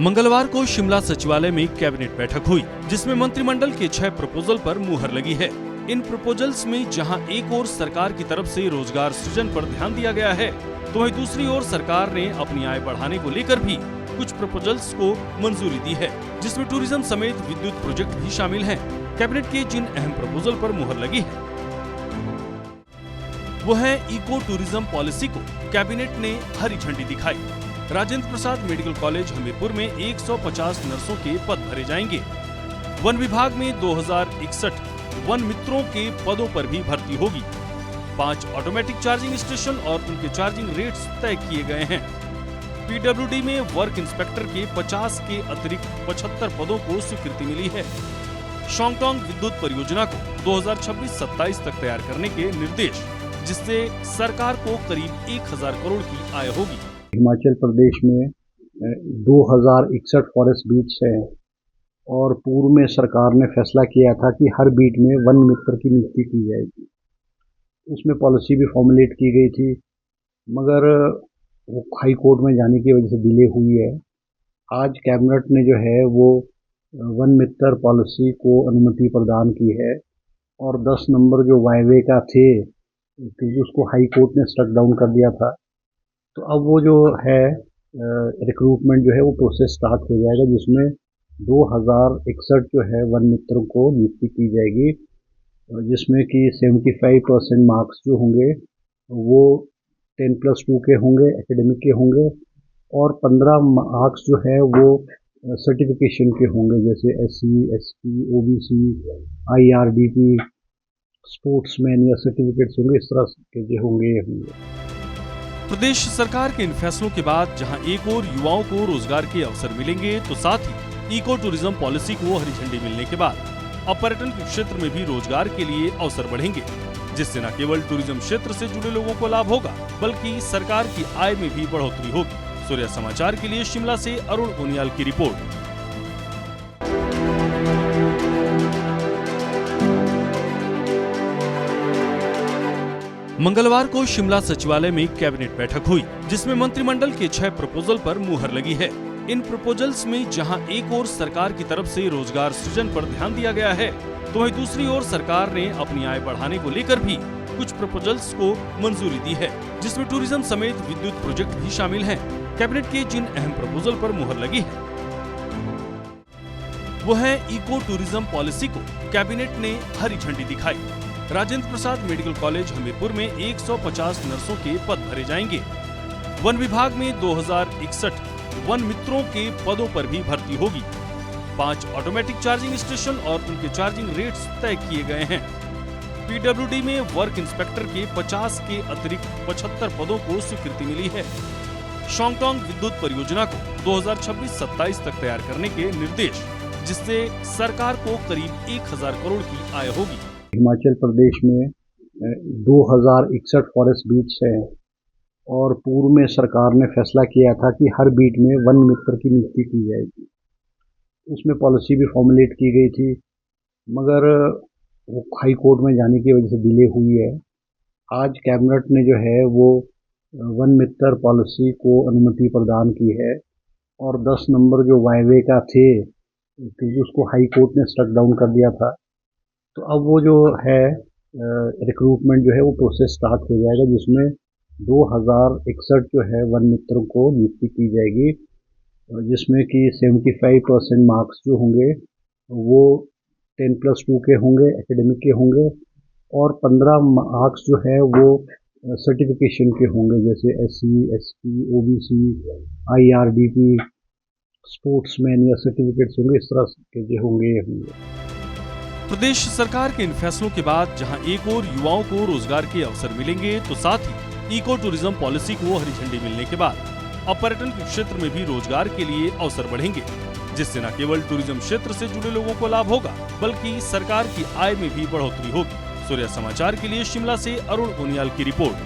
मंगलवार को शिमला सचिवालय में कैबिनेट बैठक हुई, जिसमें मंत्रिमंडल के 6 प्रपोजल पर मुहर लगी है। इन प्रपोजल्स में जहां एक ओर सरकार की तरफ से रोजगार सृजन पर ध्यान दिया गया है, तो वहीं दूसरी ओर सरकार ने अपनी आय बढ़ाने को लेकर भी कुछ प्रपोजल्स को मंजूरी दी है, जिसमें टूरिज्म समेत विद्युत प्रोजेक्ट भी शामिल हैं। कैबिनेट के जिन अहम प्रपोजल पर मुहर लगी है, वो है इको टूरिज्म पॉलिसी को कैबिनेट ने हरी झंडी दिखाई। राजेंद्र प्रसाद मेडिकल कॉलेज हमीरपुर में 150 नर्सों के पद भरे जाएंगे। वन विभाग में 2061 वन मित्रों के पदों पर भी भर्ती होगी। 5 ऑटोमेटिक चार्जिंग स्टेशन और उनके चार्जिंग रेट्स तय किए गए हैं। पीडब्ल्यूडी में वर्क इंस्पेक्टर के 50 के अतिरिक्त 75 पदों को स्वीकृति मिली है। शॉन्गटोंग विद्युत परियोजना को 2026-27 तक तैयार करने के निर्देश, जिससे सरकार को करीब 1000 करोड़ की आय होगी। हिमाचल प्रदेश में 2061 फॉरेस्ट बीट्स हैं और पूर्व में सरकार ने फैसला किया था कि हर बीट में वन मित्र की नियुक्ति की जाएगी। उसमें पॉलिसी भी फॉर्मुलेट की गई थी, मगर वो हाई कोर्ट में जाने की वजह से डिले हुई है। आज कैबिनेट ने जो है वो वन मित्र पॉलिसी को अनुमति प्रदान की है और 10 नंबर जो वायवे का थे, क्योंकि उसको हाई कोर्ट ने स्ट्रक डाउन कर दिया था, तो अब वो जो है रिक्रूटमेंट जो है वो प्रोसेस स्टार्ट हो जाएगा, जिसमें 2061 जो है वन मित्रों को नियुक्ति की जाएगी, जिसमें कि 75% मार्क्स जो होंगे वो 10+2 के होंगे, एकेडमिक के होंगे, और 15 मार्क्स जो है वो सर्टिफिकेशन के होंगे, जैसे SC, ST, OBC, IRDP, sportsman या सर्टिफिकेट्स होंगे, इस तरह के जो होंगे। प्रदेश सरकार के इन फैसलों के बाद जहां एक ओर युवाओं को रोजगार के अवसर मिलेंगे, तो साथ ही इको टूरिज्म पॉलिसी को हरी झंडी मिलने के बाद अब पर्यटन के क्षेत्र में भी रोजगार के लिए अवसर बढ़ेंगे, जिससे न केवल टूरिज्म क्षेत्र से जुड़े लोगों को लाभ होगा, बल्कि सरकार की आय में भी बढ़ोतरी होगी। सूर्य समाचार के लिए शिमला से अरुण उनियाल की रिपोर्ट। मंगलवार को शिमला सचिवालय में कैबिनेट बैठक हुई, जिसमें मंत्रिमंडल के 6 प्रपोजल पर मुहर लगी है। इन प्रपोजल्स में जहां एक ओर सरकार की तरफ से रोजगार सृजन पर ध्यान दिया गया है, तो वहीं दूसरी ओर सरकार ने अपनी आय बढ़ाने को लेकर भी कुछ प्रपोजल्स को मंजूरी दी है, जिसमें टूरिज्म समेत विद्युत प्रोजेक्ट भी शामिल हैं। कैबिनेट के जिन अहम प्रपोजल पर मुहर लगी है, वो है इको टूरिज्म पॉलिसी को कैबिनेट ने हरी झंडी दिखाई। राजेंद्र प्रसाद मेडिकल कॉलेज हमीरपुर में 150 नर्सों के पद भरे जाएंगे। वन विभाग में 2061 वन मित्रों के पदों पर भी भर्ती होगी। 5 ऑटोमेटिक चार्जिंग स्टेशन और उनके चार्जिंग रेट्स तय किए गए हैं। पीडब्ल्यूडी में वर्क इंस्पेक्टर के 50 के अतिरिक्त 75 पदों को स्वीकृति मिली है। शॉन्गटोंग विद्युत परियोजना को 2026-27 तक तैयार करने के निर्देश, जिससे सरकार को करीब 1000 करोड़ की आय होगी। हिमाचल प्रदेश में 2061 फॉरेस्ट बीट्स हैं और पूर्व में सरकार ने फैसला किया था कि हर बीट में वन मित्र की नियुक्ति की जाएगी। उसमें पॉलिसी भी फॉर्मुलेट की गई थी, मगर वो हाई कोर्ट में जाने की वजह से डिले हुई है। आज कैबिनेट ने जो है वो वन मित्र पॉलिसी को अनुमति प्रदान की है और 10 नंबर जो वायवे का थे, क्योंकि उसको हाई कोर्ट ने स्ट्रक डाउन कर दिया था, तो अब वो जो है रिक्रूटमेंट जो है वो प्रोसेस स्टार्ट हो जाएगा, जिसमें 2061 जो है वन मित्रों को नियुक्ति की जाएगी, जिसमें कि 75% मार्क्स जो होंगे वो 10+2 के होंगे, एकेडमिक के होंगे, और 15 मार्क्स जो है वो सर्टिफिकेशन के होंगे, जैसे SC, ST, OBC, IRDP, sportsman या सर्टिफिकेट्स होंगे, इस तरह के जो होंगे। प्रदेश सरकार के इन फैसलों के बाद जहां एक ओर युवाओं को रोजगार के अवसर मिलेंगे, तो साथ ही इको टूरिज्म पॉलिसी को हरी झंडी मिलने के बाद अब पर्यटन के क्षेत्र में भी रोजगार के लिए अवसर बढ़ेंगे, जिससे न केवल टूरिज्म क्षेत्र से जुड़े लोगों को लाभ होगा, बल्कि सरकार की आय में भी बढ़ोतरी होगी। सूर्य समाचार के लिए शिमला से अरुण उनियाल की रिपोर्ट।